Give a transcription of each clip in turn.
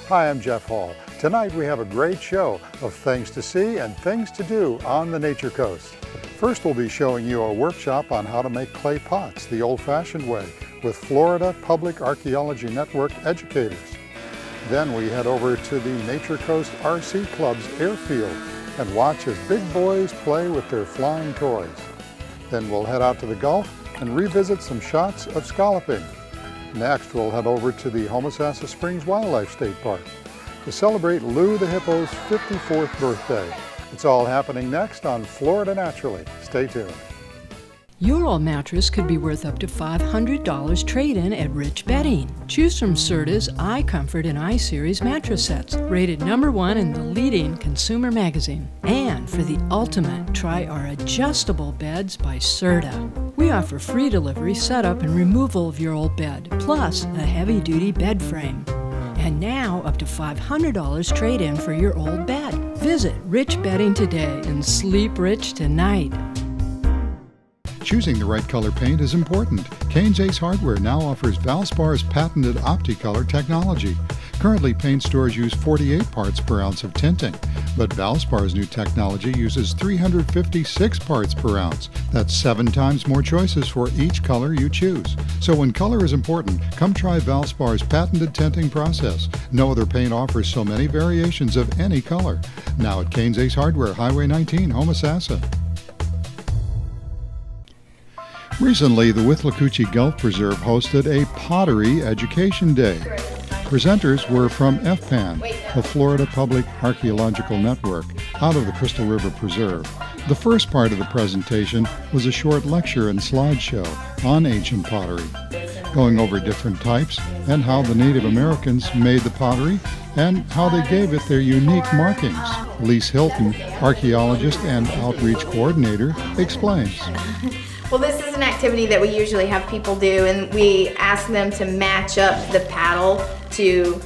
Hi, I'm Jeff Hall. Tonight we have a great show of things to see and things to do on the Nature Coast. First, we'll be showing you a workshop on how to make clay pots the old-fashioned way with Florida Public Archaeology Network educators. Then we head over to the Nature Coast RC Club's airfield and watch as big boys play with their flying toys. Then we'll head out to the Gulf and revisit some shots of scalloping. Next, we'll head over to the Homosassa Springs Wildlife State Park to celebrate Lu the Hippo's 54th birthday. It's all happening next on Florida Naturally. Stay tuned. Your old mattress could be worth up to $500 trade-in at Rich Bedding. Choose from Serta's iComfort and iSeries mattress sets, rated #1 in the leading consumer magazine. And for the ultimate, try our adjustable beds by Serta. We offer free delivery, setup, and removal of your old bed, plus a heavy-duty bed frame. And now, up to $500 trade-in for your old bed. Visit Rich Bedding today and sleep rich tonight. Choosing the right color paint is important. Kane's Ace Hardware now offers Valspar's patented OptiColor technology. Currently, paint stores use 48 parts per ounce of tinting, but Valspar's new technology uses 356 parts per ounce. That's 7 times more choices for each color you choose. So when color is important, come try Valspar's patented tinting process. No other paint offers so many variations of any color. Now at Kane's Ace Hardware, Highway 19, Homosassa. Recently, the Withlacoochee Gulf Preserve hosted a Pottery Education Day. Presenters were from FPAN, the Florida Public Archaeological Network, out of the Crystal River Preserve. The first part of the presentation was a short lecture and slideshow on ancient pottery, going over different types and how the Native Americans made the pottery and how they gave it their unique markings. Lise Hilton, archaeologist and outreach coordinator, explains. Well, this is an activity that we usually have people do, and we ask them to match up the paddle to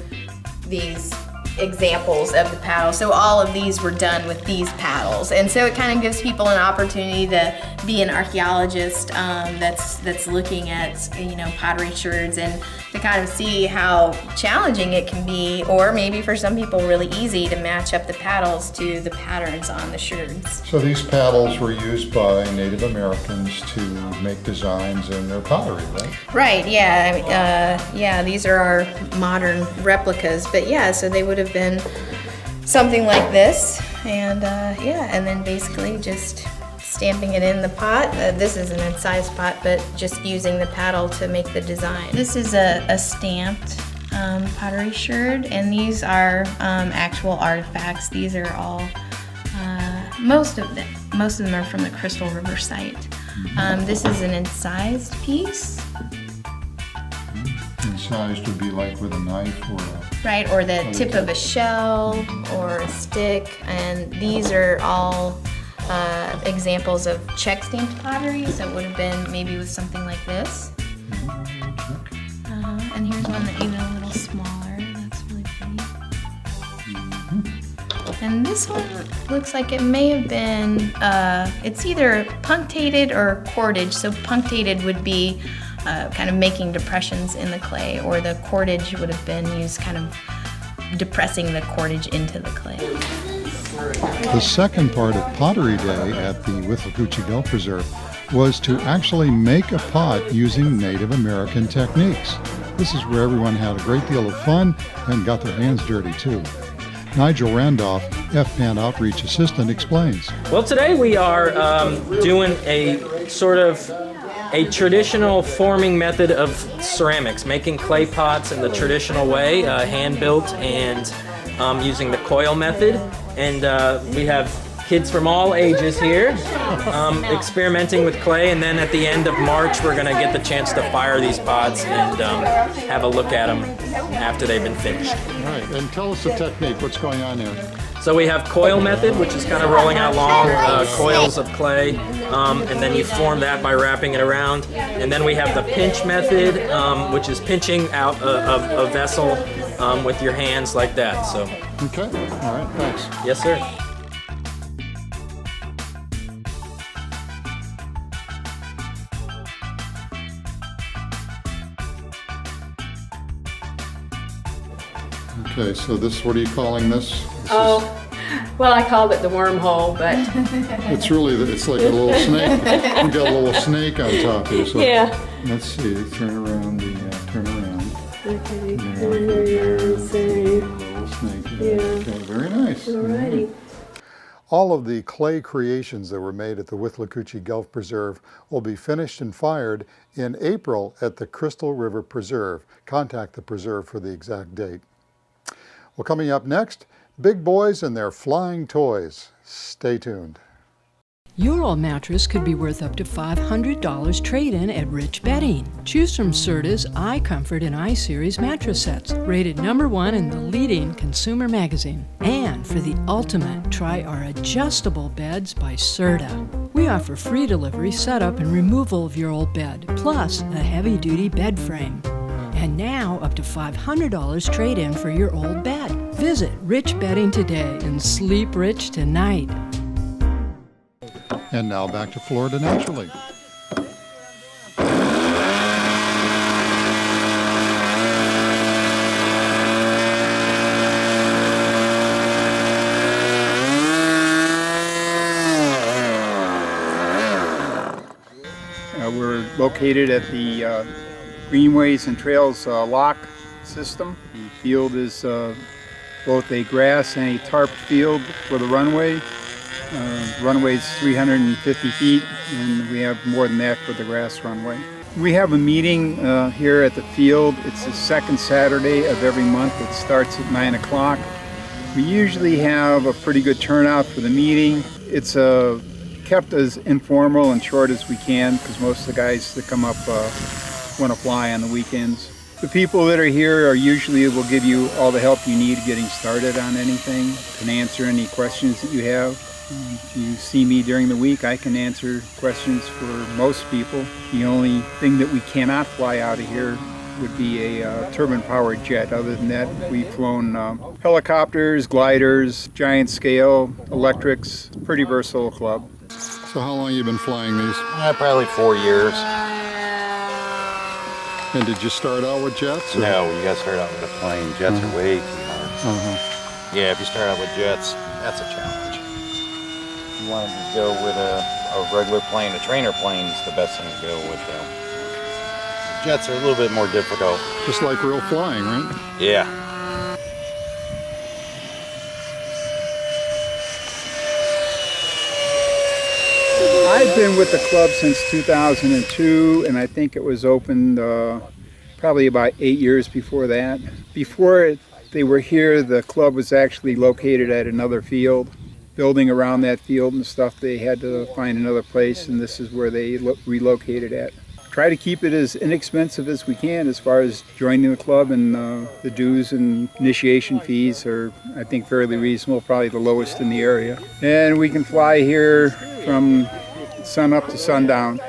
these examples of the paddle. So all of these were done with these paddles, and so it kind of gives people an opportunity to be an archaeologist that's looking at pottery sherds and to kind of see how challenging it can be, or maybe for some people really easy to match up the paddles to the patterns on the sherds. So these paddles were used by Native Americans to make designs in their pottery, right? Right, yeah. These are our modern replicas, but yeah, so they would have been something like this, and and then basically just stamping it in the pot. This is an incised pot, but just using the paddle to make the design. This is a stamped pottery sherd, and these are actual artifacts. These are all, most of them are from the Crystal River site. This is an incised piece. Incised would be like with a knife or a... Right, or the tip of a shell or a stick, and these are all examples of check stamped pottery, so it would have been maybe with something like this. And here's one that even a little smaller. That's really pretty. And this one looks like it may have been, it's either punctated or cordage. So punctated would be kind of making depressions in the clay, or the cordage would have been used kind of depressing the cordage into the clay. The second part of Pottery Day at the Withlacoochee Gulf Preserve was to actually make a pot using Native American techniques. This is where everyone had a great deal of fun and got their hands dirty too. Nigel Randolph, FPAN Outreach Assistant, explains. Well, today we are doing a sort of a traditional forming method of ceramics, making clay pots in the traditional way, hand-built and using the coil method. And we have kids from all ages here experimenting with clay, and then at the end of March we're going to get the chance to fire these pots and have a look at them after they've been finished. All right, and tell us the technique. What's going on here? So we have coil method, which is kind of rolling out long coils of clay, and then you form that by wrapping it around. And then we have the pinch method, which is pinching out a vessel with your hands like that. So. Okay, all right, thanks. Yes, sir. Okay, so this, what are you calling this? Well, I called it the wormhole, but It's really, it's like a little snake. You got a little snake on top here. So yeah. let's see, turn around turn around. Okay. Little snake. Yeah. Okay, very nice. Alrighty. All of the clay creations that were made at the Withlacoochee Gulf Preserve will be finished and fired in April at the Crystal River Preserve. Contact the preserve for the exact date. Well, coming up next, big boys and their flying toys. Stay tuned. Your old mattress could be worth up to $500 trade-in at Rich Bedding. Choose from Serta's iComfort and iSeries mattress sets, rated #1 in the leading consumer magazine. And for the ultimate, try our adjustable beds by Serta. We offer free delivery, setup, and removal of your old bed, plus a heavy-duty bed frame. And now up to $500 trade-in for your old bed. Visit Rich Bedding today and sleep rich tonight. And now back to Florida Naturally. We're located at the Greenways and Trails lock system. The field is both a grass and a tarp field for the runway. Runway is 350 feet, and we have more than that for the grass runway. We have a meeting here at the field. It's the second Saturday of every month. It starts at 9 o'clock. We usually have a pretty good turnout for the meeting. It's kept as informal and short as we can because most of the guys that come up want to fly on the weekends. The people that are here are usually will give you all the help you need getting started on anything, can answer any questions that you have. If you see me during the week, I can answer questions for most people. The only thing that we cannot fly out of here would be a turbine-powered jet. Other than that, we've flown helicopters, gliders, giant scale, electrics. Pretty versatile club. So how long have you been flying these? Probably 4 years. And did you start out with jets? Or? No, you got to start out with a plane. Jets are way too hard. Yeah, if you start out with jets, that's a challenge. You want to just go with a regular plane, a trainer plane is the best thing to go with them. Jets are a little bit more difficult. Just like real flying, right? Yeah. I've been with the club since 2002, and I think it was opened probably about 8 years before that. Before they were here, the club was actually located at another field. Building around that field and stuff, they had to find another place, and this is where they relocated at. Try to keep it as inexpensive as we can as far as joining the club, and the dues and initiation fees are, I think, fairly reasonable, probably the lowest in the area. And we can fly here from sun up to sundown.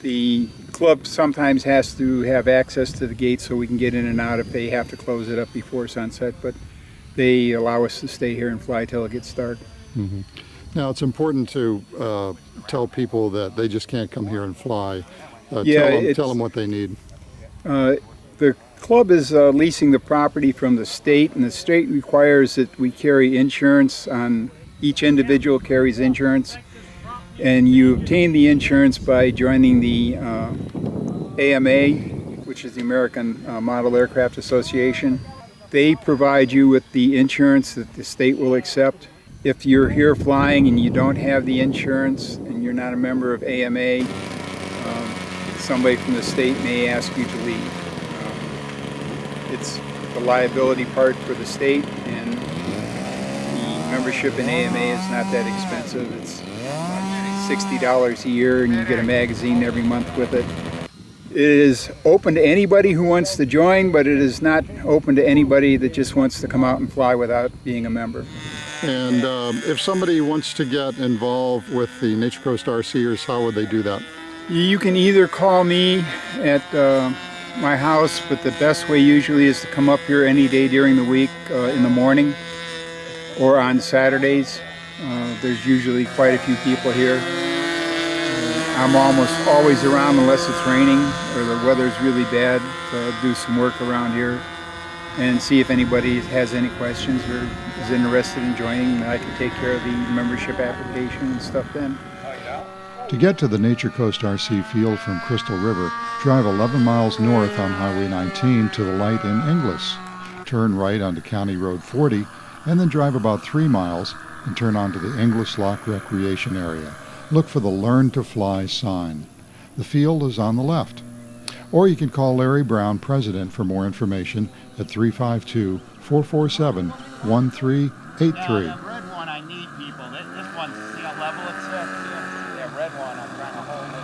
The club sometimes has to have access to the gate so we can get in and out if they have to close it up before sunset, but they allow us to stay here and fly till it gets dark. Mm-hmm. Now it's important to tell people that they just can't come here and fly. Tell them what they need. The club is leasing the property from the state, and the state requires that we carry insurance on each individual carries insurance, and you obtain the insurance by joining the AMA, which is the American Model Aircraft Association. They provide you with the insurance that the state will accept. If you're here flying and you don't have the insurance and you're not a member of AMA, somebody from the state may ask you to leave. It's the liability part for the state, and the membership in AMA is not that expensive. It's $60 a year, and you get a magazine every month with it. It is open to anybody who wants to join, but it is not open to anybody that just wants to come out and fly without being a member. And if somebody wants to get involved with the Nature Coast RCers, how would they do that? You can either call me at my house, but the best way usually is to come up here any day during the week in the morning or on Saturdays. There's usually quite a few people here. I'm almost always around unless it's raining or the weather's really bad to do some work around here. and see if anybody has any questions or is interested in joining. I can take care of the membership application and stuff then. To get to the Nature Coast RC field from Crystal River, drive 11 miles north on Highway 19 to the light in Inglis. Turn right onto County Road 40, and then drive about 3 miles and turn onto the Inglis Lock Recreation Area. Look for the Learn to Fly sign. The field is on the left. Or you can call Larry Brown, President, for more information at 352-447-1383. That red one, I need people. This one, see how level it's at? Yeah, red one, I'm trying to hold it.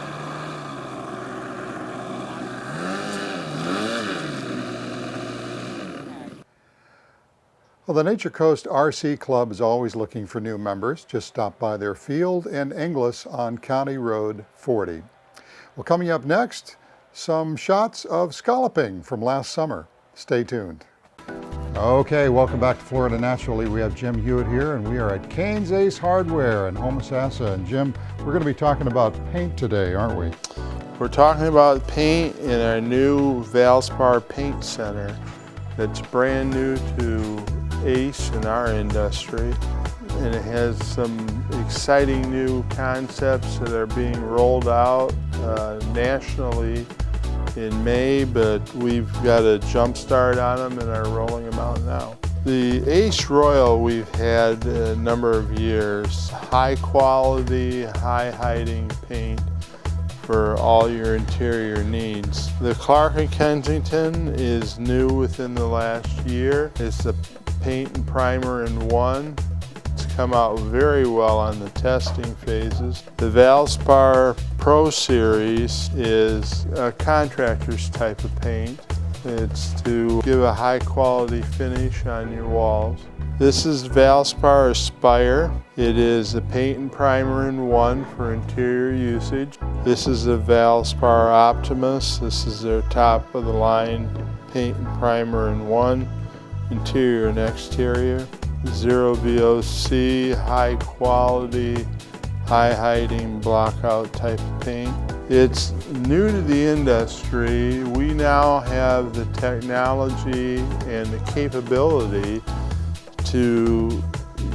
Well, the Nature Coast RC Club is always looking for new members. Just stop by their field in Inglis on County Road 40. Well, coming up next, some shots of scalloping from last summer. Stay tuned. Okay, welcome back to Florida Naturally. We have Jim Hewitt here, and we are at Kane's Ace Hardware in Homosassa. And Jim, we're going to be talking about paint today, aren't we? We're talking about paint in our new Valspar Paint Center that's brand new to Ace in our industry. And it has some exciting new concepts that are being rolled out nationally in May, but we've got a jump start on them and are rolling them out now. The Ace Royal we've had a number of years, high quality, high hiding paint for all your interior needs. The Clark & Kensington is new within the last year. It's a paint and primer in one. It's come out very well on the testing phases. The Valspar Pro Series is a contractor's type of paint. It's to give a high quality finish on your walls. This is Valspar Aspire. It is a paint and primer in one for interior usage. This is a Valspar Optimus. This is their top of the line paint and primer in one, interior and exterior. Zero VOC, high quality, high hiding, blockout type of paint. It's new to the industry. We now have the technology and the capability to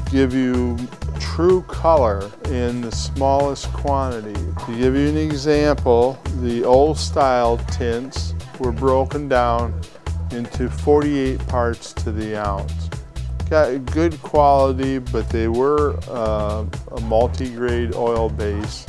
give you true color in the smallest quantity. To give you an example, the old style tints were broken down into 48 parts to the ounce. Got good quality, but they were a multi-grade oil base,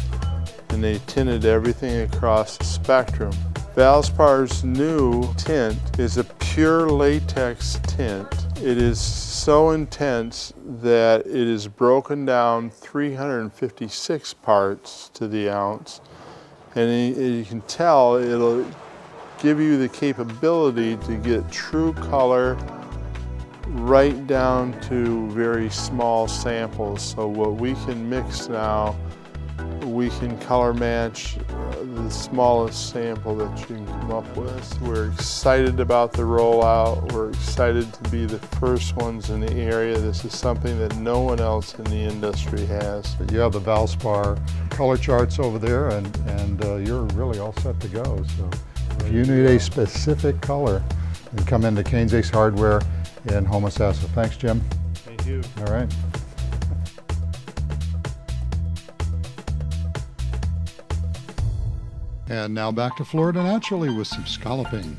and they tinted everything across the spectrum. Valspar's new tint is a pure latex tint. It is so intense that it is broken down 356 parts to the ounce, and you can tell it'll give you the capability to get true color right down to very small samples. So what we can mix now, we can color match the smallest sample that you can come up with. We're excited about the rollout. We're excited to be the first ones in the area. This is something that no one else in the industry has. You have the Valspar color charts over there, and you're really all set to go. So if you need a specific color, then come into Kane's Ace Hardware in Homosassa. Thanks, Jim. Thank you. All right. And now back to Florida Naturally with some scalloping.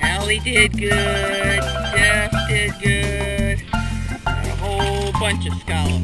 Allie did good, Jeff did good, and a whole bunch of scallops.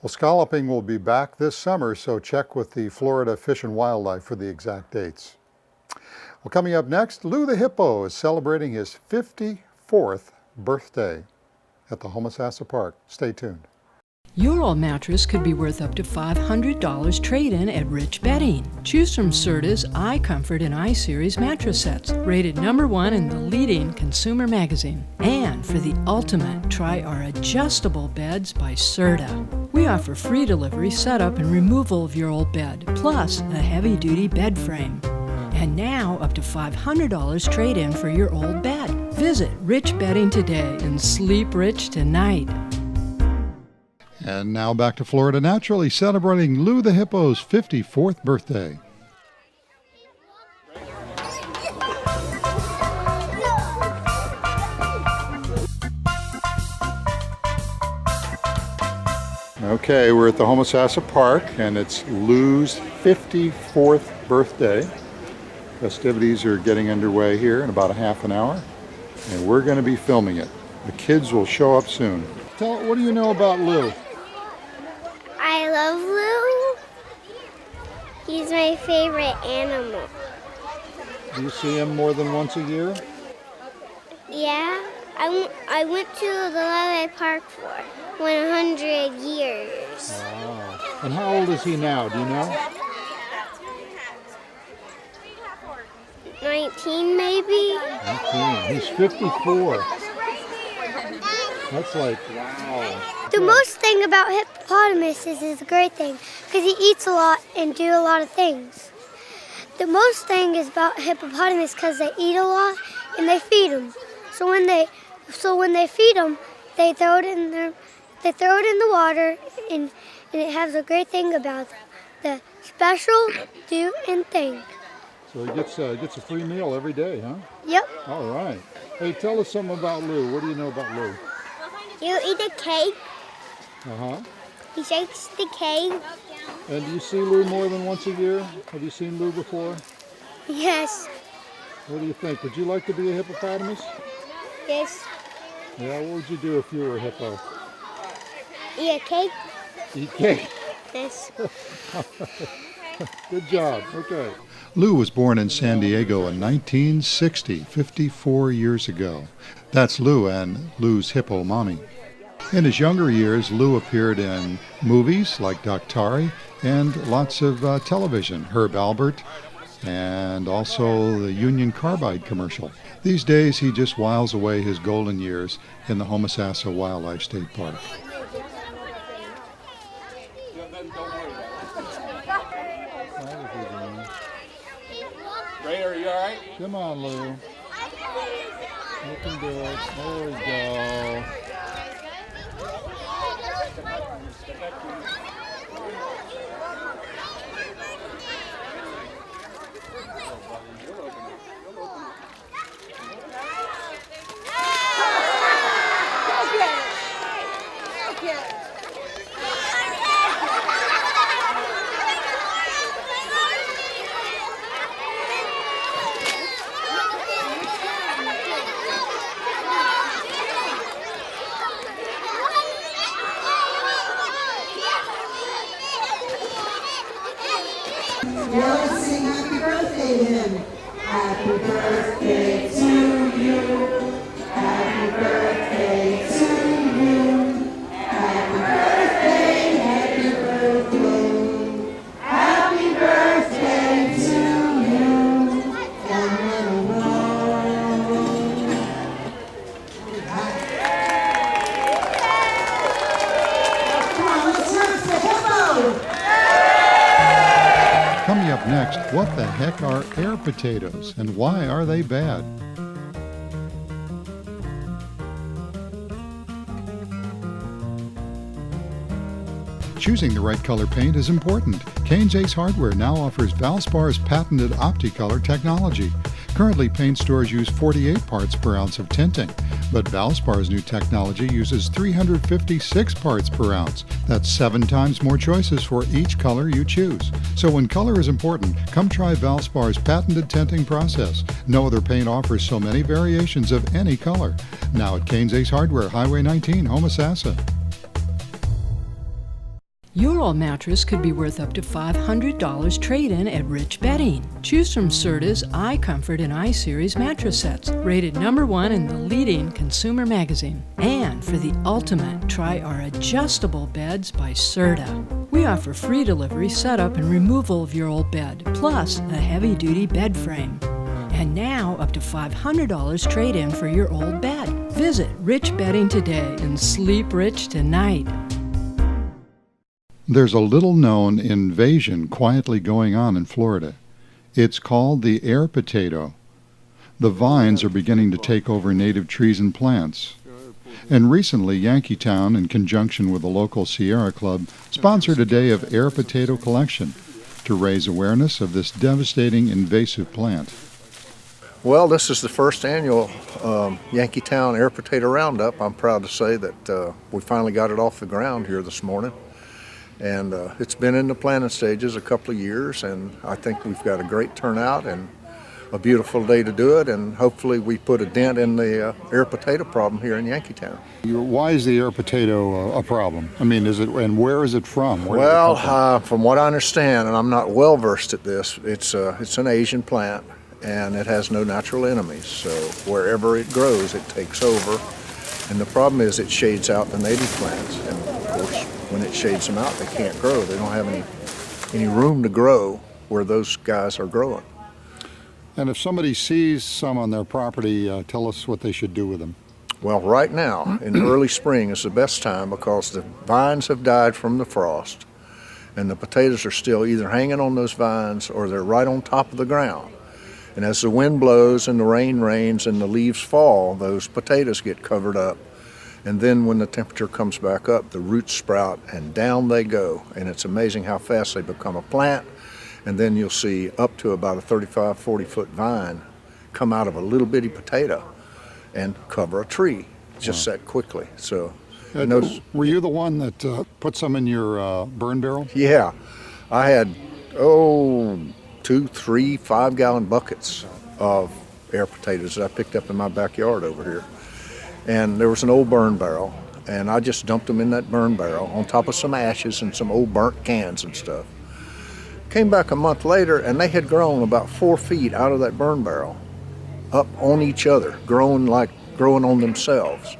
Well, scalloping will be back this summer, so check with the Florida Fish and Wildlife for the exact dates. Well, coming up next, Lu the Hippo is celebrating his 54th birthday at the Homosassa Park. Stay tuned. Your old mattress could be worth up to $500 trade-in at Rich Bedding. Choose from Serta's iComfort and iSeries mattress sets, rated #1 in the leading consumer magazine. And for the ultimate, try our adjustable beds by Serta. We offer free delivery, setup, and removal of your old bed, plus a heavy-duty bed frame. And now, up to $500 trade-in for your old bed. Visit Rich Bedding today and sleep rich tonight. And now back to Florida Naturally, celebrating Lu the Hippo's 54th birthday. Okay, we're at the Homosassa Park, and it's Lu's 54th birthday. Festivities are getting underway here in about a half an hour, and we're going to be filming it. The kids will show up soon. What do you know about Lu? I love Lu. He's my favorite animal. Do you see him more than once a year? Yeah, I went to the Lu Park for 100 years. Wow. And how old is he now? Do you know? 19 maybe? 19. He's 54. That's like, wow. The most thing about hippopotamuses is a great thing because he eats a lot and do a lot of things. The most thing is about hippopotamus because they eat a lot and they feed them. So when they feed them, they throw it in the water, and it has a great thing about them. The special do and thing. So he gets a free meal every day, huh? Yep. All right. Hey, tell us something about Lu. What do you know about Lu? You eat a cake. Uh-huh. He shakes the cake. And do you see Lu more than once a year? Have you seen Lu before? Yes. What do you think? Would you like to be a hippopotamus? Yes. Yeah, what would you do if you were a hippo? Eat a cake. Eat cake. Yes. Good job. Okay. Lu was born in San Diego in 1960, 54 years ago. That's Lu and Lu's hippo mommy. In his younger years, Lu appeared in movies like Pottery and lots of television, Herb Albert, and also the Union Carbide commercial. These days, he just whiles away his golden years in the Homosassa Wildlife State Park. Ray, are you all right? Come on, Lu. You can do it. There we go. Let's sing happy birthday then. Happy birthday to you. Happy birthday to you. Happy birthday, happy birthday. Happy birthday to you. And many more. Come on, let's dance the hippo. Coming up next, what the heck are air potatoes and why are they bad? Choosing the right color paint is important. Kane's Ace Hardware now offers Valspar's patented OptiColor technology. Currently, paint stores use 48 parts per ounce of tinting, but Valspar's new technology uses 356 parts per ounce. That's 7 times more choices for each color you choose. So when color is important, come try Valspar's patented tinting process. No other paint offers so many variations of any color. Now at Kane's Ace Hardware, Highway 19, Homosassa. Your old mattress could be worth up to $500 trade-in at Rich Bedding. Choose from Serta's iComfort and iSeries mattress sets, rated #1 in the leading consumer magazine. And for the ultimate, try our adjustable beds by Serta. We offer free delivery, setup, and removal of your old bed, plus a heavy-duty bed frame. And now, up to $500 trade-in for your old bed. Visit Rich Bedding today and sleep rich tonight. There's a little-known invasion quietly going on in Florida. It's called the air potato. The vines are beginning to take over native trees and plants. And recently, Yankeetown, in conjunction with the local Sierra Club, sponsored a day of air potato collection to raise awareness of this devastating invasive plant. Well, this is the first annual Yankeetown Air Potato Roundup. I'm proud to say that we finally got it off the ground here this morning. And it's been in the planning stages a couple of years, and I think we've got a great turnout and a beautiful day to do it, and hopefully we put a dent in the air potato problem here in Yankeetown. Why is the air potato a problem? I mean, is it, and where is it from? From what I understand, and I'm not well versed at this, it's an Asian plant, and it has no natural enemies. So wherever it grows, it takes over. And the problem is it shades out the native plants, and of course, when it shades them out, they can't grow. They don't have any room to grow where those guys are growing. And if somebody sees some on their property, tell us what they should do with them. Well, right now, in early spring is the best time because the vines have died from the frost, and the potatoes are still either hanging on those vines or they're right on top of the ground. And as the wind blows and the rain rains and the leaves fall, those potatoes get covered up. And then when the temperature comes back up, the roots sprout and down they go. And it's amazing how fast they become a plant. And then you'll see up to about a 35, 40-foot vine come out of a little bitty potato and cover a tree just that quickly. So, were you the one that put some in your burn barrel? Yeah, I had 2, 3, 5-gallon buckets of air potatoes that I picked up in my backyard over here. And there was an old burn barrel, and I just dumped them in that burn barrel on top of some ashes and some old burnt cans and stuff. Came back a month later, and they had grown about 4 feet out of that burn barrel, up on each other, growing on themselves.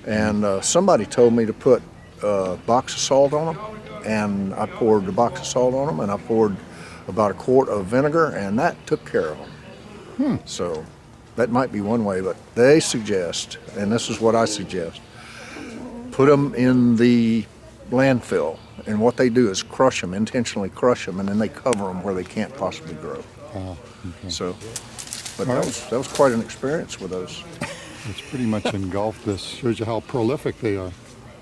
And somebody told me to put a box of salt on them, and I poured a box of salt on them, and I poured about a quart of vinegar, and that took care of them. So that might be one way, but they suggest, and this is what I suggest, put them in the landfill, and what they do is crush them, intentionally crush them, and then they cover them where they can't possibly grow. Okay. So, but that was quite an experience with those. It's pretty much engulfed this. Shows you how prolific they are.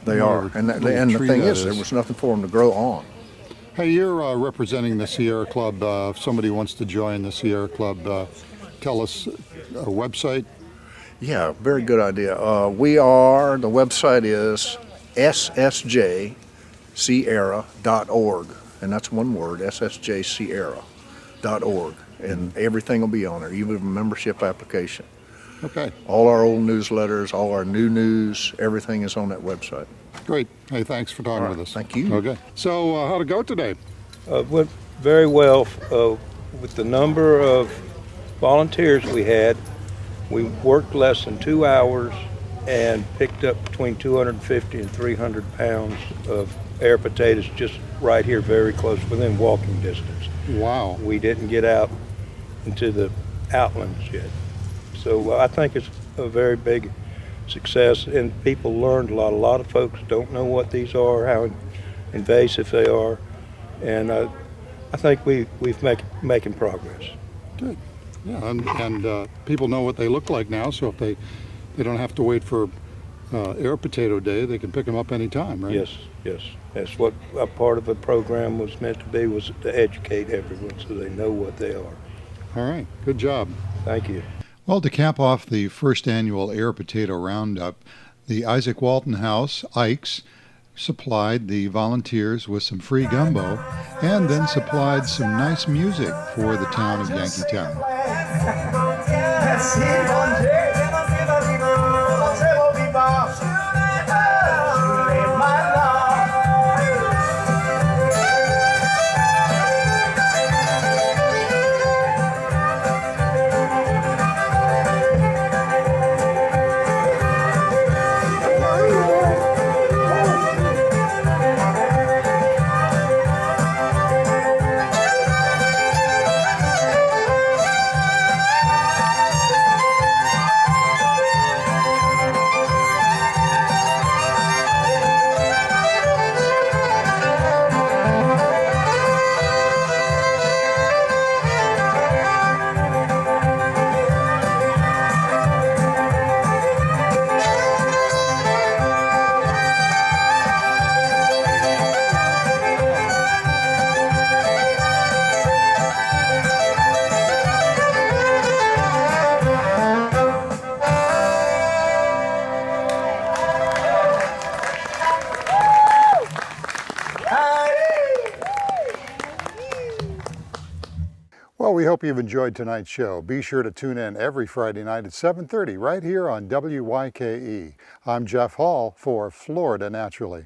They are, and the thing is, there was nothing for them to grow on. Hey, you're representing the Sierra Club. If somebody wants to join the Sierra Club, tell us a website. Yeah, very good idea. The website is ssjsierra.org, and that's one word, ssjsierra.org, and everything will be on there, even a membership application. Okay. All our old newsletters, all our new news, everything is on that website. Great. Hey, thanks for talking with us. Thank you. Okay. So, how'd it go today? Went very well with the number of volunteers we had. We worked less than 2 hours and picked up between 250 and 300 pounds of air potatoes just right here, very close, within walking distance. Wow. We didn't get out into the outlands yet. So I think it's a very big success, and people learned a lot. A lot of folks don't know what these are, how invasive they are, and I think we've making progress. Good. Yeah, and people know what they look like now, so if they don't have to wait for Air Potato Day, they can pick them up anytime, right? Yes, yes. That's what a part of the program was meant to be, was to educate everyone so they know what they are. All right, good job. Thank you. Well, to cap off the first annual Air Potato Roundup, the Isaac Walton House, Ike's, supplied the volunteers with some free gumbo and then supplied some nice music for the town of Yankeetown. Well, we hope you've enjoyed tonight's show. Be sure to tune in every Friday night at 7:30 right here on WYKE. I'm Jeff Hall for Florida Naturally.